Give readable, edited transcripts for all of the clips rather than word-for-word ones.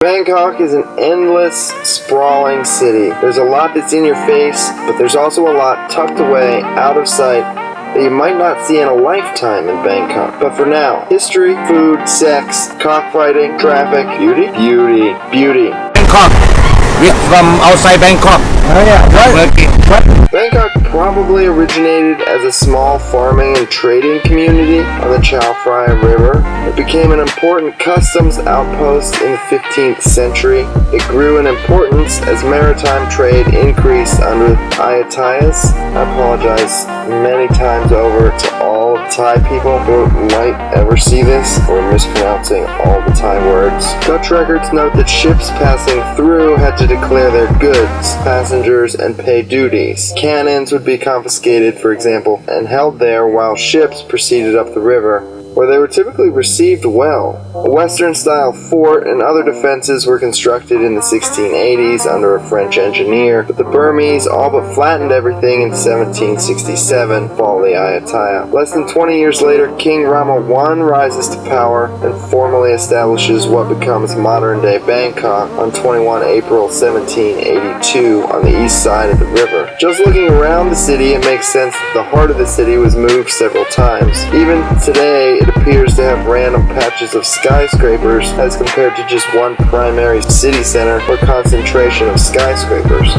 Bangkok is an endless, sprawling city. There's a lot that's in your face, but there's also a lot tucked away, out of sight, that you might not see in a lifetime in Bangkok. But for now, history, food, sex, cockfighting, traffic, beauty. Bangkok. We're from outside Bangkok. Oh yeah, what? Bangkok probably originated as a small farming and trading community on the Chao Phraya River. It became an important customs outpost in the 15th century. It grew in importance as maritime trade increased under Ayatays. I apologize many times over to all of Thai people who might ever see this or mispronouncing all the Thai words. Dutch records note that ships passing through had to declare their goods, passengers, and pay duties. Cannons would be confiscated, for example, and held there while ships proceeded up the river, where they were typically received well. A Western-style fort and other defenses were constructed in the 1680s under a French engineer, but the Burmese all but flattened everything in 1767, fall of the Ayatollah. Less than 20 years later, King Rama I rises to power and formally establishes what becomes modern-day Bangkok on 21 April 1782 on the east side of the river. Just looking around the city, it makes sense that the heart of the city was moved several times. Even today, it appears to have random patches of skyscrapers as compared to just one primary city center or concentration of skyscrapers.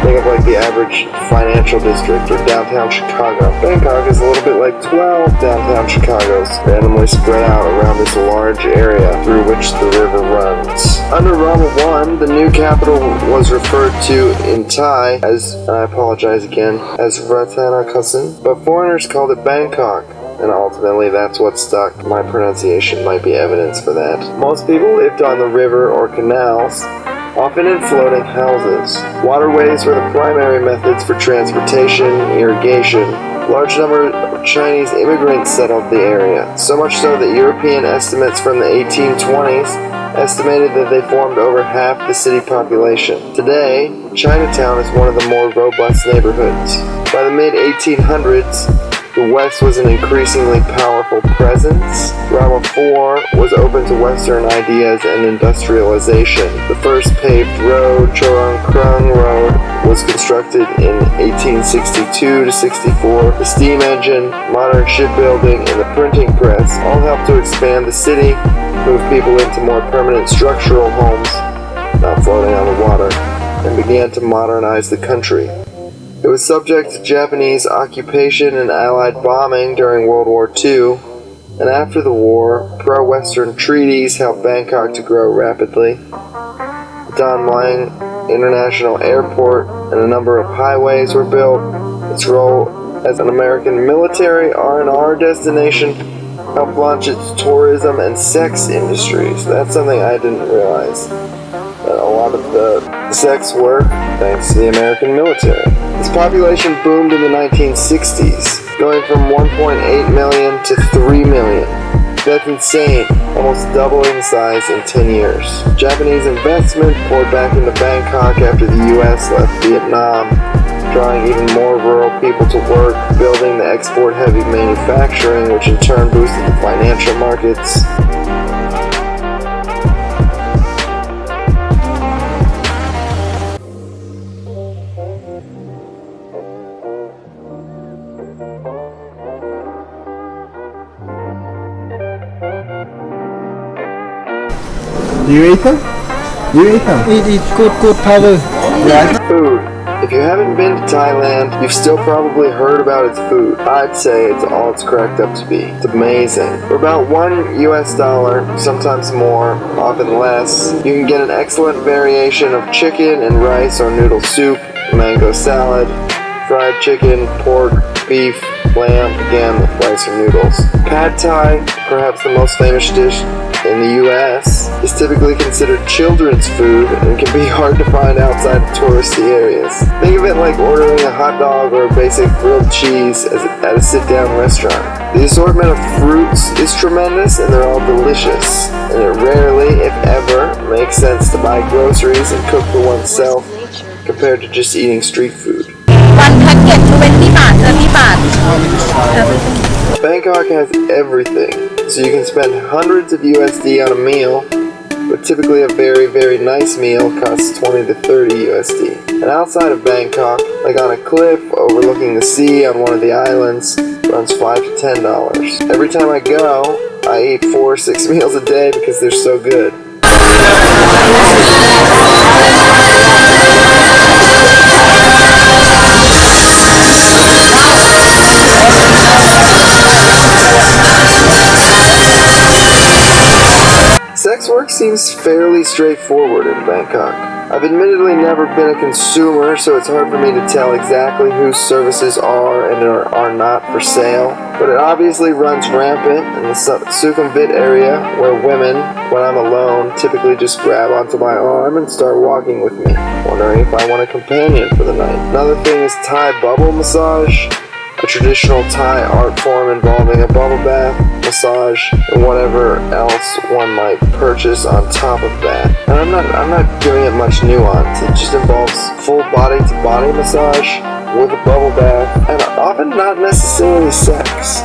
Think of like the average financial district or downtown Chicago. Bangkok is a little bit like 12 downtown Chicagos, randomly spread out around this large area through which the river runs. Under Rama I, the new capital was referred to in Thai as, I apologize again, as Rattanakosin, but foreigners called it Bangkok. And ultimately that's what stuck. My pronunciation might be evidence for that. Most people lived on the river or canals, often in floating houses. Waterways were the primary methods for transportation, irrigation. Large number of Chinese immigrants settled the area, so much so that European estimates from the 1820s estimated that they formed over half the city population. Today, Chinatown is one of the more robust neighborhoods. By the mid-1800s, the West was an increasingly powerful presence. Rama IV was open to Western ideas and industrialization. The first paved road, Chorong Krung Road, was constructed in 1862-64. The steam engine, modern shipbuilding, and the printing press all helped to expand the city, move people into more permanent structural homes, not floating on the water, and began to modernize the country. It was subject to Japanese occupation and Allied bombing during World War II, and after the war, pro-Western treaties helped Bangkok to grow rapidly. The Don Mueang International Airport and a number of highways were built. Its role as an American military R&R destination helped launch its tourism and sex industries. That's something I didn't realize. A lot of the sex work thanks to the American military. Its population boomed in the 1960s, going from 1.8 million to 3 million. That's insane, almost doubling in size in 10 years. Japanese investment poured back into Bangkok after the US left Vietnam, drawing even more rural people to work, building the export-heavy manufacturing, which in turn boosted the financial markets. Do you eat them? You eat them? Eat good power. Yeah. Food. If you haven't been to Thailand, you've still probably heard about its food. I'd say it's all it's cracked up to be. It's amazing. For about $1 US, sometimes more, often less, you can get an excellent variation of chicken and rice or noodle soup, mango salad, fried chicken, pork, beef, lamb, again with rice or noodles. Pad Thai, perhaps the most famous dish in the US, is typically considered children's food and can be hard to find outside of touristy areas. Think of it like ordering a hot dog or a basic grilled cheese at a sit-down restaurant. The assortment of fruits is tremendous and they're all delicious, and it rarely, if ever, makes sense to buy groceries and cook for oneself compared to just eating street food. One packet 20 baht, 30 baht. Bangkok has everything, so you can spend hundreds of USD on a meal but typically a very, very nice meal costs 20 to 30 USD. And outside of Bangkok, like on a cliff overlooking the sea on one of the islands, runs $5 to $10. Every time I go, I eat 4 or 6 meals a day because they're so good. Sex work seems fairly straightforward in Bangkok. I've admittedly never been a consumer, so it's hard for me to tell exactly whose services are and are not for sale, but it obviously runs rampant in the Sukhumvit area, where women, when I'm alone, typically just grab onto my arm and start walking with me, wondering if I want a companion for the night. Another thing is Thai bubble massage, a traditional Thai art form involving a bubble bath, massage, and whatever else one might purchase on top of that. And I'm not giving it much nuance. It just involves full body-to-body massage with a bubble bath, and often not necessarily sex.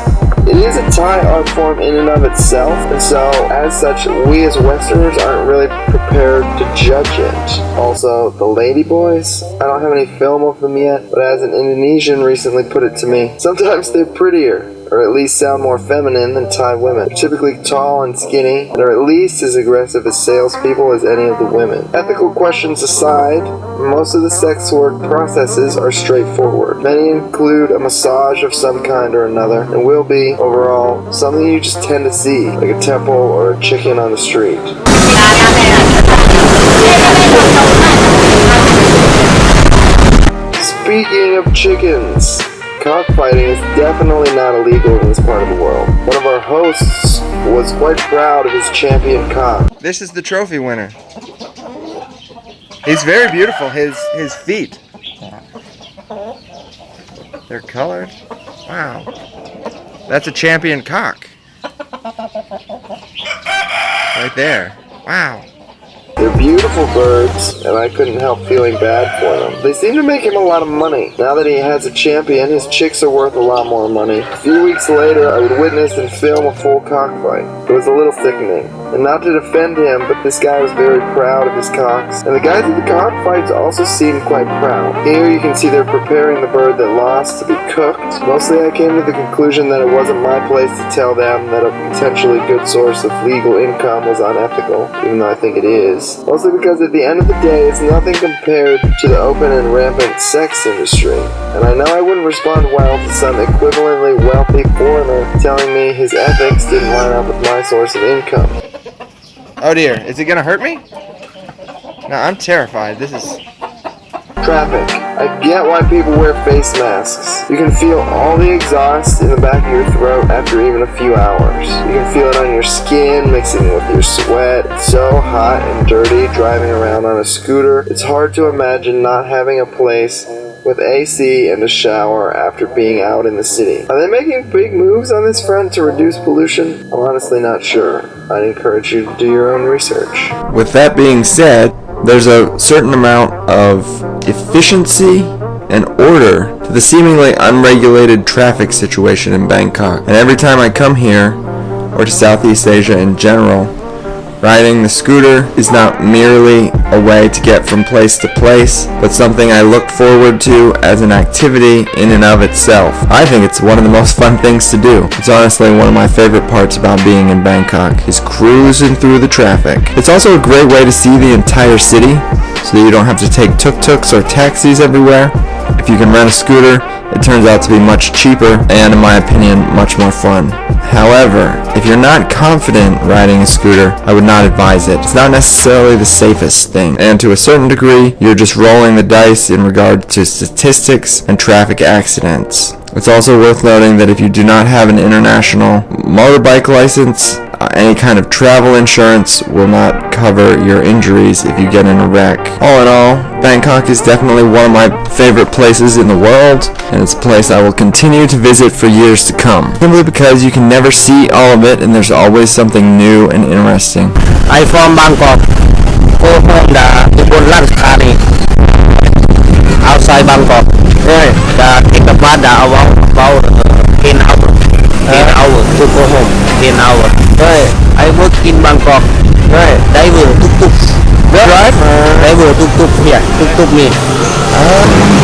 It is a Thai art form in and of itself, and so, as such, we as Westerners aren't really prepared to judge it. Also, the ladyboys, I don't have any film of them yet, but as an Indonesian recently put it to me, sometimes they're prettier, or at least sound more feminine than Thai women. They're typically tall and skinny, and are at least as aggressive as salespeople as any of the women. Ethical questions aside, most of the sex work processes are straightforward. Many include a massage of some kind or another, and will be, overall, something you just tend to see, like a temple or a chicken on the street. Speaking of chickens, cockfighting is definitely not illegal in this part of the world. One of our hosts was quite proud of his champion cock. This is the trophy winner. He's very beautiful. His feet. They're colored. Wow. That's a champion cock. Right there. Wow. They're beautiful birds, and I couldn't help feeling bad for them. They seem to make him a lot of money. Now that he has a champion, his chicks are worth a lot more money. A few weeks later, I would witness and film a full cockfight. It was a little sickening. And not to defend him, but this guy was very proud of his cocks. And the guys at the cockfights also seemed quite proud. Here you can see they're preparing the bird that lost to be cooked. Mostly I came to the conclusion that it wasn't my place to tell them that a potentially good source of legal income was unethical, even though I think it is. Mostly because at the end of the day, it's nothing compared to the open and rampant sex industry. And I know I wouldn't respond well to some equivalently wealthy foreigner telling me his ethics didn't line up with my source of income. Oh dear, is it gonna hurt me? No, I'm terrified. This is... Traffic. I get why people wear face masks. You can feel all the exhaust in the back of your throat after even a few hours. You can feel it on your skin, mixing with your sweat. It's so hot and dirty driving around on a scooter. It's hard to imagine not having a place with AC and a shower after being out in the city. Are they making big moves on this front to reduce pollution? I'm honestly not sure. I'd encourage you to do your own research. With that being said, there's a certain amount of efficiency and order to the seemingly unregulated traffic situation in Bangkok. And every time I come here, or to Southeast Asia in general, riding the scooter is not merely a way to get from place to place, but something I look forward to as an activity in and of itself. I think it's one of the most fun things to do. It's honestly one of my favorite parts about being in Bangkok, is cruising through the traffic. It's also a great way to see the entire city, so that you don't have to take tuk-tuks or taxis everywhere. If you can rent a scooter, it turns out to be much cheaper and, in my opinion, much more fun. However, if you're not confident riding a scooter, I would not advise it. It's not necessarily the safest thing, and to a certain degree, you're just rolling the dice in regard to statistics and traffic accidents. It's also worth noting that if you do not have an international motorbike license, any kind of travel insurance will not cover your injuries if you get in a wreck. All in all, Bangkok is definitely one of my favorite places in the world, and it's a place I will continue to visit for years to come. Simply because you can never see all of it, and there's always something new and interesting. I from Bangkok. Go home the Woodlands County. Outside Bangkok. Take the bus about 10 hours. 10 hours to go home. 10 hours. Right. I work in Bangkok. Right. Diver. drive? They will tuk tuk here, tuk tuk me.